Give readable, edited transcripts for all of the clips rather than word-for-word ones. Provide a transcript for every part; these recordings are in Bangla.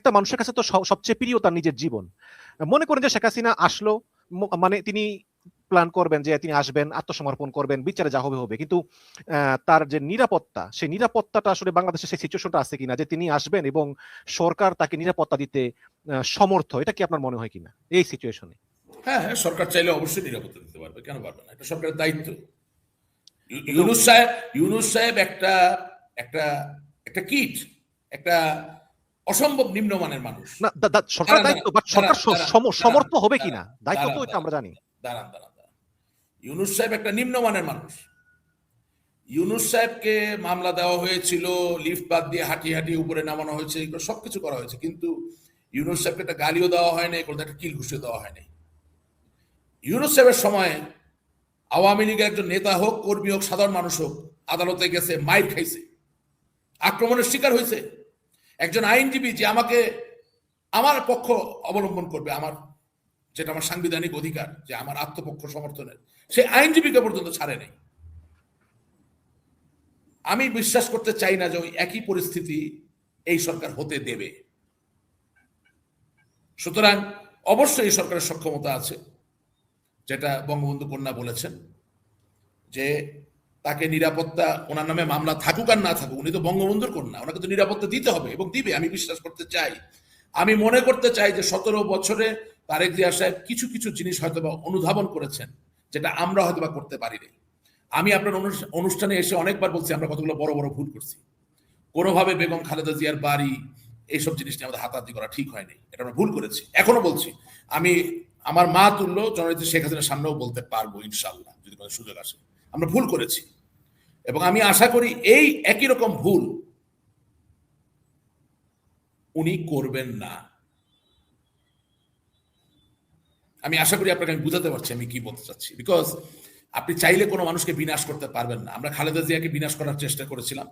প্রত্যেকটা মানুষের কাছে তো সবচেয়ে প্রিয় তার নিজের জীবন। মনে করেন যে শেখ হাসিনা আসলো, মানে তিনি প্ল্যান করবেন যে তিনি আসবেন, আত্মসমর্পণ করবেন, বিচারে যা হবে হবে, কিন্তু তার যে নিরাপত্তা, সেই নিরাপত্তাটা আসলে বাংলাদেশে সেই সিচুয়েশনটা আছে কিনা যে তিনি আসবেন এবং সরকার তাকে নিরাপত্তা দিতে সমর্থ, এটা কি আপনার মনে হয় কিনা এই সিচুয়েশনে? হ্যাঁ হ্যাঁ, সরকার চাইলে অবশ্যই নিরাপত্তা দিতে পারবে, কেন পারবে না? এটা সরকারের দায়িত্ব। কিন্তু ইউনূস সাহেব একটা একটা একটা কিট, একটা অসম্ভব নিম্নমানের মানুষ। না, সরকার দায়িত্ব, বাট সরকার সমর্থ হবে কিনা দায়িত্ব তো এটা আমরা জানি। দাঁড়ান দাঁড়ান দাঁড়ান, ইউনূস সাহেব একটা নিম্নমানের মানুষ। ইউনূস সাহেবকে মামলা দেওয়া হয়েছিল, লিফট বাদ দিয়ে হাঁটিয়ে হাঁটিয়ে উপরে নামানো হয়েছে, এগুলো সবকিছু করা হয়েছে, কিন্তু ইউনূস সাহেবকে একটা গালিও দেওয়া হয়নি, কোনো একটা কিল ঘুষিয়ে দেওয়া হয়নি। ইউনূস সাহেবের সময় আওয়ামী লীগের একজন নেতা হোক, কর্মী হোক, সাধারণ মানুষ হোক, আদালতে গেছে, মাইর খাইছে, আক্রমণের শিকার হয়েছে। একজন আইনজীবী যে আমাকে আমার পক্ষ অবলম্বন করবে, আমার যেটা আমার সাংবিধানিক অধিকার, যে আমার আত্মপক্ষ সমর্থনের, সে আইনজীবীকে পর্যন্ত ছাড়ে নেই। আমি বিশ্বাস করতে চাই না যে ওই একই পরিস্থিতি এই সরকার হতে দেবে। সুতরাং অবশ্যই এই সরকারের সক্ষমতা আছে, যেটা বঙ্গবন্ধু কন্যা বলেছেন, যে তাকে নিরাপত্তা, ওনার নামে মামলা থাকুক আর না থাকুক, উনি তো বঙ্গবন্ধুর কন্যা, ওনাকে তো নিরাপত্তা দিতে হবে এবং দিবে, আমি বিশ্বাস করতে চাই। আমি মনে করতে চাই যে 17 বছরে তারেক জিয়া সাহেব কিছু কিছু জিনিস হয়তোবা অনুধাবন করেছেন, যেটা আমরা হয়তোবা করতে পারিনি। আমি আপনার অনুষ্ঠানে এসে অনেকবার বলছি আমরা কতগুলো বড় বড় ভুল করছি, কোনোভাবে বেগম খালেদা জিয়ার বাড়ি এইসব জিনিস নিয়ে আমাদের হাতাহাতি করা ঠিক হয়নি, এটা আমরা ভুল করেছি, এখনো বলছি। আমি আমার মা তুল্য জননেত্রী শেখ হাসিনার সামনেও বলতে পারবো ইনশাল্লাহ, যদি কোনো সুযোগ আসে। আমরা ভুল করেছি এবং আমি আশা করি এই একই রকম ভুল উনি করবেন না। আমি আশা করি আপনাকে আমি বুঝাতে পারছি আমি কি বলতে চাচ্ছি, বিকজ আপনি চাইলে কোনো মানুষকে বিনাশ করতে পারবেন না। আমরা খালেদা জিয়াকে বিনাশ করার চেষ্টা করেছিলাম,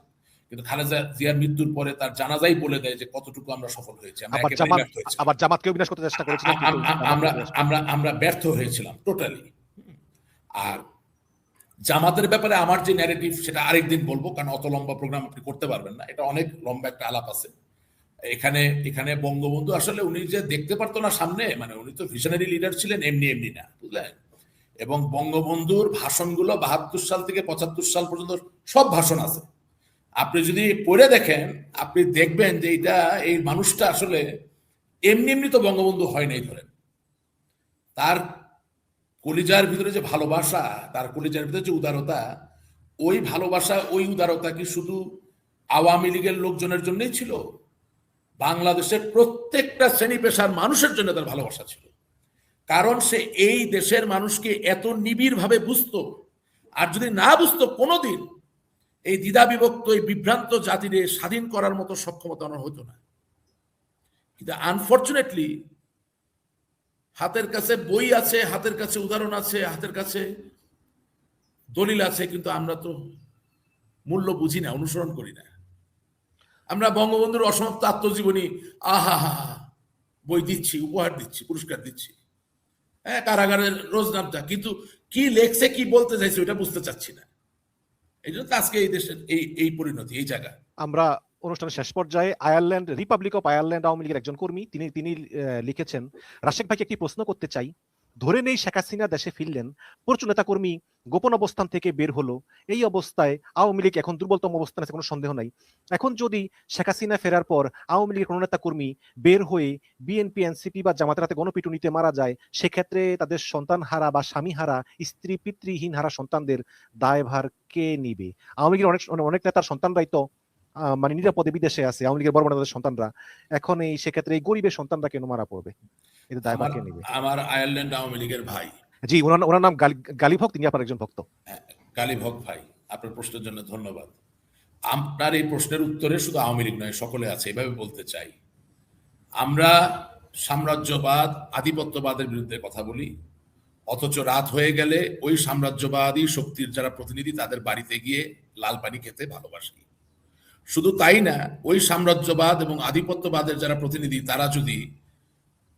কিন্তু খালেদা জিয়ার মৃত্যুর পরে তার জানাজাই বলে দেয় যে কতটুকু আমরা সফল হয়েছি। আবার জামাতকেও বিনাশ করতে চেষ্টা করেছিলাম, আমরা ব্যর্থ হয়েছিলাম টোটালি। আর জামাতের ব্যাপারে আমার যে ন্যারেটিভ সেটা আরেকদিন বলবো, কারণ অত লম্বা প্রোগ্রাম আপনি করতে পারবেন না, এটা অনেক লম্বা একটা আলাপ আছে। এখানে বঙ্গবন্ধু আসলে উনি যে দেখতে পারতো না সামনে, মানে উনি তো ভিশনারি লিডার ছিলেন, এমনি এমনি না, বুঝলেন? এবং বঙ্গবন্ধুর ভাষণগুলো 72 সাল থেকে 75 সাল পর্যন্ত সব ভাষণ আছে, আপনি যদি পড়ে দেখেন আপনি দেখবেন যে এই মানুষটা আসলে এমনি এমনি তো বঙ্গবন্ধু হয় নাই। ধরেন তার কলিজার ভিতরে যে ভালোবাসা, তার কলিজার ভিতরে যে উদারতা, ওই ভালোবাসা ওই উদারতা কি শুধু আওয়ামী লীগের লোকজনের জন্যই ছিল? বাংলাদেশের প্রত্যেকটা শ্রেণী পেশার মানুষের জন্য তার ভালোবাসা ছিল, কারণ সে এই দেশের মানুষকে এত নিবিড় ভাবে বুঝতো। আর যদি না বুঝতো, কোনোদিন এই দ্বিধা বিভক্ত, এই বিভ্রান্ত জাতিরে স্বাধীন করার মতো সক্ষমতা ওনার হতো না। কিন্তু আনফর্চুনেটলি হাতের কাছে বই আছে, হাতের কাছে উদাহরণ আছে, হাতের কাছে দলিল আছে, কিন্তু আমরা তো মূল্য বুঝি না, অনুসরণ করি না। আমরা বঙ্গবন্ধুর অসমাপ্ত আত্মজীবনী আহা হা বই দিচ্ছি, উপহার দিচ্ছি, পুরস্কার দিচ্ছি, হ্যাঁ, কারাগারের রোজ নামটা, কিন্তু কি লেখছে, কি বলতে চাইছে ওইটা বুঝতে চাচ্ছি না। এই জন্য আজকে এই দেশের এই পরিণতি, এই জায়গা। আমরা অনুষ্ঠানের শেষ পর্যায়ে Ireland, Republic of Ireland Awami লীগের একজন কর্মী তিনি লিখেছেন, রাশেক ভাইকে একটি প্রশ্ন করতে চাই। ধরে নেই শেখ হাসিনা দেশে ফিরলেন, প্রচুর নেতাকর্মী গোপন অবস্থান থেকে বের হলো, এই অবস্থায় আওয়ামী লীগ এখন দুর্বলতম অবস্থানে আছে, কোনো সন্দেহ নাই। এখন যদি শেখ হাসিনা ফেরার পর আওয়ামী লীগের কোনো নেতাকর্মী বের হয়ে বিএনপি, এনসিপি বা জামাতের হাতে গণপিটুনিতে মারা যায়, সেক্ষেত্রে তাদের সন্তান হারা বা স্বামী হারা, স্ত্রী পিতৃহীন হারা সন্তানদের দায়ভার কে নিবে? আওয়ামী লীগের অনেক নেতার সন্তানরাই তো মানে নিরাপদে বিদেশে আছে, আওয়ামী লীগের বড় বড় সন্তানরা, এখন এই সেক্ষেত্রে এই গরিবের সন্তানরা কেন মারা পড়বে? এটা দায়ভার কে নিবে? আমার আয়ারল্যান্ড আওয়ামী লীগের ভাই, জি, ওনার নাম গালিব হক, তিনি আপনার একজন ভক্ত। গালিব হক ভাই, আপনার প্রশ্নের জন্য ধন্যবাদ। আপনার এই প্রশ্নের উত্তরে শুধু আওয়ামী লীগ নয়, সকলে আছে, এভাবে বলতে চাই। আমরা সাম্রাজ্যবাদ, আধিপত্যবাদের বিরুদ্ধে কথা বলি, অথচ রাত হয়ে গেলে ওই সাম্রাজ্যবাদী শক্তির যারা প্রতিনিধি তাদের বাড়িতে গিয়ে লাল পানি খেতে ভালোবাসি। শুধু তাই না, ওই সাম্রাজ্যবাদ এবং আধিপত্যবাদের যারা প্রতিনিধি তারা যদি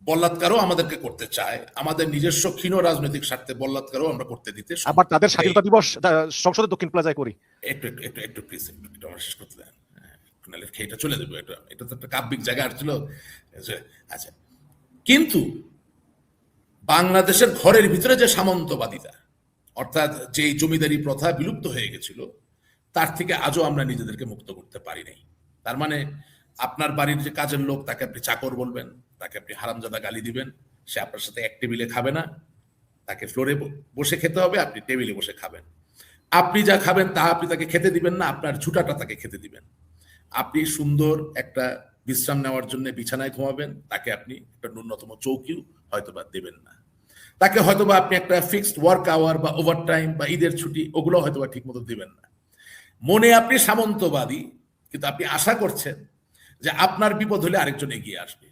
বলাৎকারও আমাদেরকে করতে চায়, আমাদের নিজস্ব ক্ষীণ রাজনৈতিক স্বার্থে বলাৎকারও আমরা করতে দিতে, আবার তাদের স্বাধীনতা দিবস সংসদে দক্ষিণ প্লাজায় করি। একটু প্লিজ, একটু আমার শেষ করতে দেন, নাহলে খেয়েটা চলে যাবে। এটা তো একটা কাব্যিক জায়গা আসছিল, আচ্ছা, কিন্তু বাংলাদেশের ঘরের ভিতরে যে সামন্তবাদিতা, অর্থাৎ যে জমিদারি প্রথা বিলুপ্ত হয়ে গেছিল, তার থেকে আজও আমরা নিজেদেরকে মুক্ত করতে পারি নাই। তার মানে আপনার বাড়ির যে কাজের লোক, তাকে আপনি চাকর বলবেন, তাকে আপনি হারামজাদা গালি দিবেন, সে আপনার সাথে এক টেবিলে খাবে না, তাকে ফ্লোরে বসে খেতে হবে, আপনি টেবিলে বসে খাবেন। আপনি যা খাবেন তা আপনি তাকে খেতে দিবেন না, আপনার ঝুটাটা তাকে খেতে দিবেন। আপনি সুন্দর একটা বিশ্রাম নেওয়ার জন্য বিছানায় ঘুমাবেন, তাকে আপনি একটা ন্যূনতম চৌকিও হয়তোবা দেবেন না। তাকে হয়তোবা আপনি একটা ফিক্সড ওয়ার্ক আওয়ার বা ওভারটাইম বা ঈদের ছুটি ওগুলো হয়তোবা ঠিক মতো দেবেন না। মনে আপনি সামন্তবাদী, কিন্তু আপনি আশা করছেন যে আপনার বিপদ হলে আরেকজন এগিয়ে আসবে।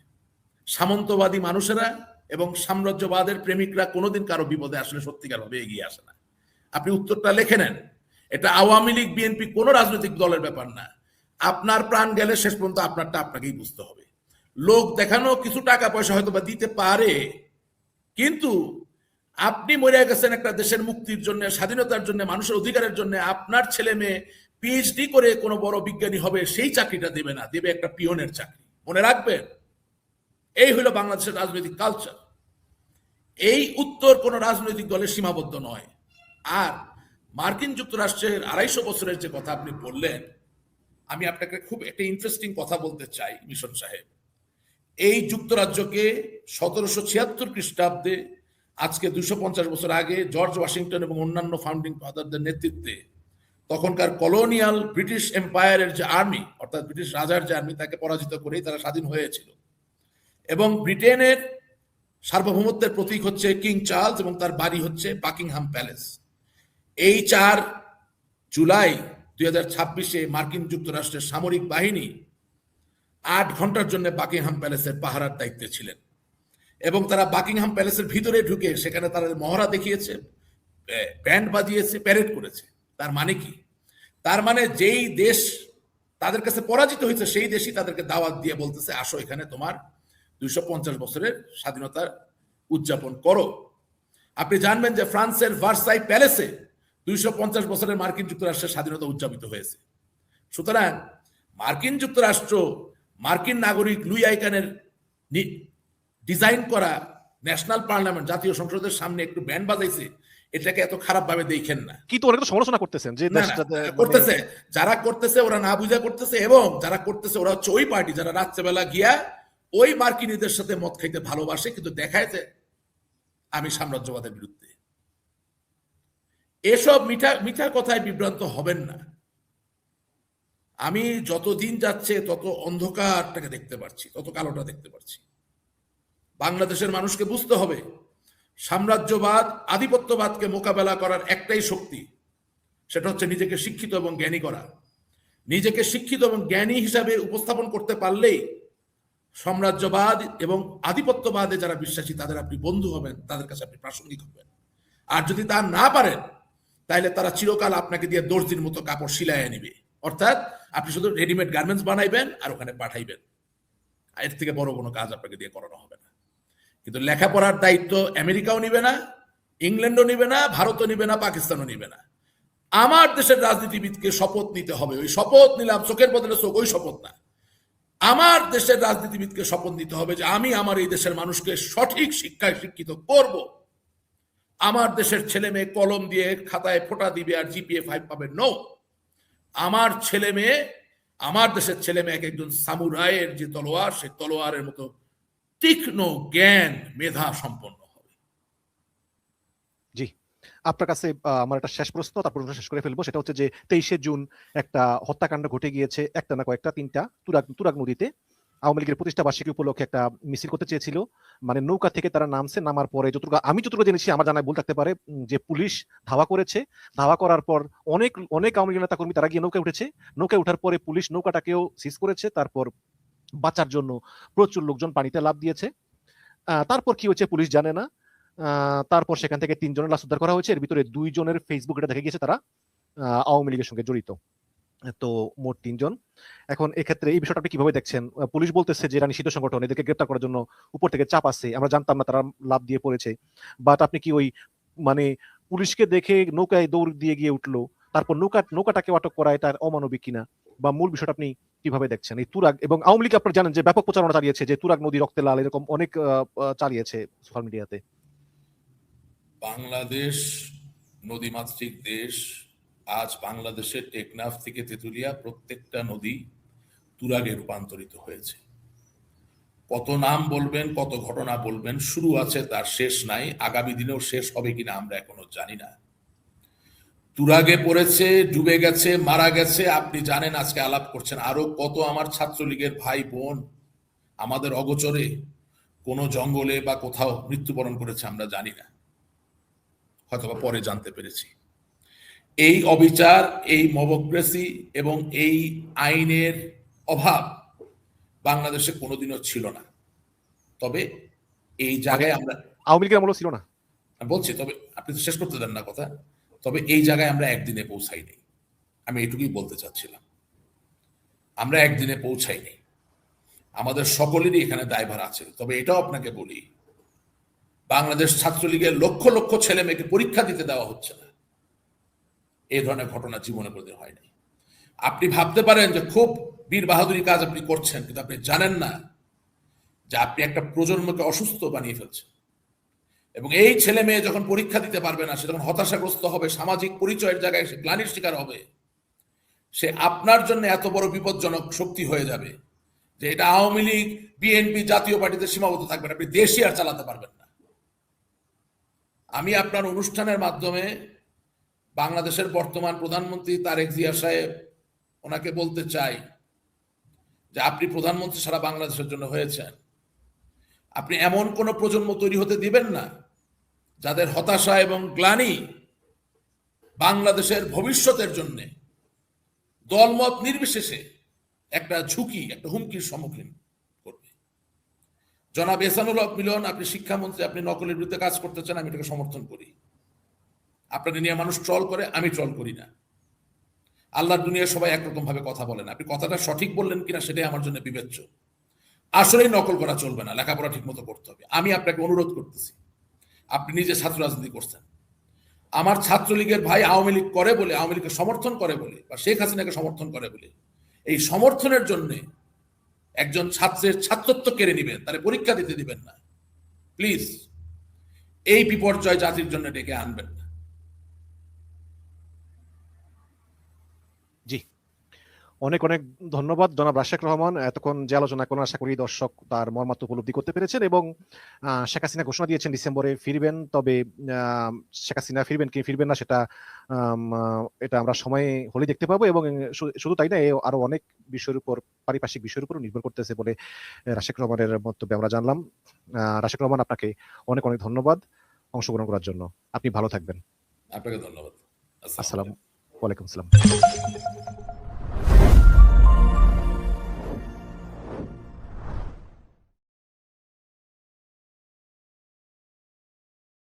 সামন্তবাদী মানুষেরা এবং সাম্রাজ্যবাদের প্রেমিকরা কোনোদিন কারো বিপদে আসলে সত্যিকারভাবে এগিয়ে আসে না। আপনি উত্তরটা লিখে নেন। এটা আওয়ামী লীগ, বিএনপি কোনো রাজনৈতিক দলের ব্যাপার না। আপনার প্রাণ গেলে শেষ পর্যন্ত আপনারটা আপনাকেই বুঝতে হবে। লোক দেখানো কিছু টাকা পয়সা হয়তো বা দিতে পারে, কিন্তু আপনি মরে গেছেন একটা দেশের মুক্তির জন্য, স্বাধীনতার জন্য, মানুষের অধিকারের জন্য। আপনার ছেলে মেয়ে পিএইচডি করে কোনো বড় বিজ্ঞানী হবে, সেই চাকরিটা দেবে না, দেবে একটা পিয়নের চাকরি। মনে রাখবেন, এই হলো বাংলাদেশের রাজনৈতিক কালচার। এই উত্তর কোন রাজনৈতিক দলের সীমাবদ্ধ নয়। আর মার্কিন যুক্তরাষ্ট্রের ২৫০ বছরের যে কথা আপনি বললেন, আমি আপনাকে খুব একটা ইন্টারেস্টিং কথা বলতে চাই মিশন সাহেব। এই যুক্তরাজ্যকে ১৭৭৬ খ্রিস্টাব্দে, আজকে ২৫০ বছর আগে, জর্জ ওয়াশিংটন এবং অন্যান্য ফাউন্ডিং ফাদারদের নেতৃত্বে তখনকার কলোনিয়াল ব্রিটিশ এম্পায়ারের যে আর্মি, অর্থাৎ ব্রিটিশ রাজার যে আর্মি, তাকে পরাজিত করেই তারা স্বাধীন হয়েছিল। এবং ব্রিটেনের সার্বভৌমত্বের প্রতীক হচ্ছে কিং চার্লস এবং তার বাড়ি হচ্ছে বাকিংহাম প্যালেস। এই ৪ জুলাই ২০২৬-এ মার্কিন যুক্তরাষ্ট্রের সামরিক বাহিনী ৮ ঘন্টার জন্য বাকিংহাম প্যালেসের পাহারার দায়িত্বে ছিলেন এবং তারা বাকিংহাম প্যালেসের ভিতরে ঢুকে সেখানে তারা মহড়া দেখিয়েছে, ব্যান্ড বাজিয়েছে, প্যারেড করেছে। তার মানে কি? তার মানে যেই দেশ তাদের কাছে পরাজিত হয়েছে সেই দেশই তাদেরকে দাওয়াত দিয়ে বলতেছে, আসো এখানে তোমার ২৫০ বছরের স্বাধীনতা উদযাপন করো। আপনি জানবেন যে ফ্রান্সের ভার্সাই প্যালেসে ২৫০ বছরের মার্কিন যুক্তরাষ্ট্রের স্বাধীনতা উদযাপিত হয়েছে। সুতরাং মার্কিন যুক্তরাষ্ট্র মার্কিন নাগরিক লুই আইকানের ডিজাইন করা ন্যাশনাল পার্লামেন্ট, জাতীয় সংসদের সামনে একটু ব্যান্ড বাজাইছে, এটাকে এত খারাপ ভাবে দেখেন না। কিন্তু অনেকে তো সমালোচনা করতেছেন যে করতেছে, যারা করতেছে ওরা না বুঝা করতেছে, এবং যারা করতেছে ওরা হচ্ছে ওই পার্টি যারা রাত্রেবেলা গিয়া ওই মার্কিনীদের সাথে মদ খাইতে ভালোবাসে, কিন্তু দেখায় যে আমি সাম্রাজ্যবাদের বিরুদ্ধে। এসব মিঠা মিঠা কথায় বিভ্রান্ত হবেন না। আমি যত দিন যাচ্ছে তত অন্ধকারটাকে দেখতে পাচ্ছি, তত কালোটা দেখতে পাচ্ছি। বাংলাদেশের মানুষকে বুঝতে হবে, সাম্রাজ্যবাদ, আধিপত্যবাদকে মোকাবেলা করার একটাই শক্তি, সেটা হচ্ছে নিজেকে শিক্ষিত এবং জ্ঞানী করা। নিজেকে শিক্ষিত এবং জ্ঞানী হিসাবে উপস্থাপন করতে পারলেই সাম্রাজ্যবাদ এবং আধিপত্যবাদে যারা বিশ্বাসী তাদের আপনি বন্ধু হবেন, তাদের কাছে আপনি প্রাসঙ্গিক হবেন। আর যদি তা না পারেন, তাহলে তারা চিরকাল আপনাকে দিয়ে দর্জির মতো কাপড় সিলাইয়া নিবে। অর্থাৎ আপনি শুধু রেডিমেড গার্মেন্টস বানাইবেন আর ওখানে পাঠাইবেন, এর থেকে বড় কোনো কাজ আপনাকে দিয়ে করানো হবে না। কিন্তু লেখাপড়ার দায়িত্ব আমেরিকাও নিবে না, ইংল্যান্ডও নিবে না, ভারতও নিবে না, পাকিস্তানও নিবে না। আমার দেশের রাজনীতিবিদকে শপথ নিতে হবে। ওই শপথ নিলাম চোখের বদলে চোখ, ওই শপথ না। আমার দেশের রাজনীতিবিদকে শপথ নিতে হবে যে আমি আমার এই দেশের মানুষকে সঠিক শিক্ষায় শিক্ষিত করব। আমার দেশের ছেলে মেয়ে কলম দিয়ে খাতায় ফোঁটা দিবে আর জিপিএ 5 পাবে? নো। আমার ছেলে মেয়ে, আমার দেশের ছেলে মেয়ে একজন সামুরাইয়ের যে তলোয়ার, সেই তলোয়ারের মতো তীক্ষ্ণ জ্ঞান, মেধা সম্পন্ন হবে। জি, আপনার কাছে আমার একটা শেষ প্রশ্ন, তারপর শেষ করে ফেলবো। সেটা হচ্ছে যে ২৩শে জুন একটা হত্যাকাণ্ড ঘটে গিয়েছে, একটা না কয়েকটা, ৩টা, তুরাগ নদীতে। আওয়ামী লীগের প্রতিষ্ঠা বার্ষিকী উপলক্ষে একটা মিছিল করতে চেয়েছিল। মানে নৌকা থেকে তারা নামছে, নামার পরে আমি যতটুকু জেনেছি, আমার জানায় ভুল থাকতে পারে, যে পুলিশ ধাওয়া করেছে। ধাওয়া করার পর অনেক আওয়ামী লীগ নেতা কর্মী তারা গিয়ে নৌকায় উঠেছে। নৌকায় ওঠার পরে পুলিশ নৌকাটাকেও সিজ করেছে। তারপর বাঁচার জন্য প্রচুর লোকজন পানিতে লাফ দিয়েছে। তারপর কি হয়েছে পুলিশ জানে না। তারপর সেখান থেকে ৩ জনের লাশ উদ্ধার করা হয়েছে। এর ভিতরে ২ জনের ফেসবুক এটা দেখা গিয়েছে তারা আওয়ামী লীগের সঙ্গে জড়িত। তো মোট ৩ জন। এখন এক্ষেত্রে এই বিষয়টা আপনি কিভাবে দেখছেন? পুলিশ বলতেছে যে এরা নিষিদ্ধ সংগঠন, এদেরকে গ্রেপ্তার করার জন্য উপর থেকে চাপ আছে, আমরা জানতাম না তারা লাভ দিয়ে পড়েছে। বাট আপনি কি ওই মানে পুলিশকে দেখে নৌকায় দৌড় দিয়ে গিয়ে উঠলো, তারপর নৌকাটাকে আটক করা এটা অমানবিক কিনা, বা মূল বিষয়টা আপনি কিভাবে দেখছেন? এই তুরাগ এবং আওয়ামী লীগ আপনারা জানেন যে ব্যাপক প্রচারণা চালিয়েছে, যে তুরাগ নদী রক্তে লাল, এরকম অনেক চালিয়েছে সোশ্যাল মিডিয়াতে। বাংলাদেশ নদীমাতৃক দেশ। আজ বাংলাদেশের টেকনাফ থেকে তেঁতুলিয়া প্রত্যেকটা নদী তুরাগে রূপান্তরিত হয়েছে। কত নাম বলবেন, কত ঘটনা বলবেন, শুরু আছে তার শেষ নাই। আগামী দিনেও শেষ হবে কিনা আমরা এখনো জানি না। তুরাগে পড়েছে, ডুবে গেছে, মারা গেছে। আপনি জানেন, আজকে আলাপ করছেন, আরো কত আমার ছাত্রলীগের ভাই বোন আমাদের অগোচরে কোন জঙ্গলে বা কোথাও মৃত্যুবরণ করেছে, আমরা জানি না, হয়তোবা পরে জানতে পেরেছি। এই অবিচার, এই মবক্রেসি এবং এই আইনের অভাব বাংলাদেশে কোনোদিনও ছিল না। তবে এই জায়গায় আমরা, আওয়ামী লীগের আমলও ছিল না বলছি, তবে আপনি তো শেষ করতে দেন না কথা। তবে এই জায়গায় আমরা একদিনে পৌঁছাইনি, আমি এটুকুই বলতে চাচ্ছিলাম। আমরা একদিনে পৌঁছাইনি, আমাদের সকলেরই এখানে দায়ভার আছে। তবে এটাও আপনাকে বলি, বাংলাদেশ ছাত্রলীগের লক্ষ লক্ষ ছেলে মেয়েকে পরীক্ষা দিতে দেওয়া হচ্ছে না, এই ধরনের ঘটনা জীবনে কোনোদিন হয়নি। আপনি ভাবতে পারেন যে খুব বীর বাহাদুরি কাজ আপনি করছেন, কিন্তু আপনি জানেন না যে আপনি একটা প্রজন্মকে অসুস্থ বানিয়ে ফেলছেন। এবং এই ছেলে মেয়ে যখন পরীক্ষা দিতে পারবে না, সে যখন হতাশাগ্রস্ত হবে, সামাজিক পরিচয়ের জায়গায় সে গ্লানির শিকার হবে, সে আপনার জন্য এত বড় বিপজ্জনক শক্তি হয়ে যাবে যে এটা আওয়ামী লীগ, বিএনপি, জাতীয় পার্টিতে সীমাবদ্ধ থাকবেন, আপনি দেশই আর চালাতে পারবেন না। আমি আপনার অনুষ্ঠানের মাধ্যমে বাংলাদেশের বর্তমান প্রধানমন্ত্রী তারেক জিয়া সাহেব, ওনাকে বলতে চাই যে আপনি প্রধানমন্ত্রী সারা বাংলাদেশের জন্য হয়েছেন। আপনি এমন কোন প্রজন্ম তৈরি হতে দিবেন না যাদের হতাশা এবং গ্লানি বাংলাদেশের ভবিষ্যতের জন্য দলমত নির্বিশেষে একটা ঝুঁকি, একটা হুমকির সম্মুখীন করবে। জনাব এহসানুল হক মিলন, আপনি শিক্ষামন্ত্রী, আপনি নকলের বিরুদ্ধে কাজ করতে চান, আমি এটাকে সমর্থন করি। আপনাকে নিয়ে মানুষ ট্রল করে, আমি ট্রল করি না। আল্লাহর দুনিয়ায় সবাই একরকম ভাবে কথা বলেন, আপনি কথাটা সঠিক বললেন কিনা সেটাই আমার জন্য বিবেচ্য। আসলেই নকল করা চলবে না, লেখাপড়া ঠিক মতো করতে হবে। আমি আপনাকে অনুরোধ করতেছি, আপনি নিজে ছাত্র রাজনীতি করছেন, আমার ছাত্রলীগের ভাই আওয়ামী লীগ করে বলে, আওয়ামী লীগকে সমর্থন করে বলে, বা শেখ হাসিনাকে সমর্থন করে বলে, এই সমর্থনের জন্য একজন ছাত্রের ছাত্রত্ব কেড়ে নিবেন, তারে পরীক্ষা দিতে দিবেন না। প্লিজ, এই বিপর্যয় জাতির জন্য ডেকে আনবেন না। জি, অনেক অনেক ধন্যবাদ জনাব রাশেক রহমান। এতক্ষণ যে আলোচনা করেন, আশা করি দর্শক তার মর্মার্থ উপলব্ধি করতে পেরেছেন। এবং শেখ হাসিনা ঘোষণা দিয়েছেন ডিসেম্বরে ফিরবেন, তবে শেখ হাসিনা ফিরবেন কি ফিরবেন না সেটা এটা আমরা সময় হলে দেখতে পাবো। এবং শুধু তাই না, আরো অনেক বিষয়ের উপর, পারিপার্শ্বিক বিষয়ের উপর নির্ভর করতেছে বলে রাশেক রহমানের বক্তব্যে আমরা জানলাম। রাশেক রহমান, আপনাকে অনেক অনেক ধন্যবাদ অংশগ্রহণ করার জন্য। আপনি ভালো থাকবেন। আপনাকে ধন্যবাদ। আসসালাম, ওয়ালাইকুম আসসালাম।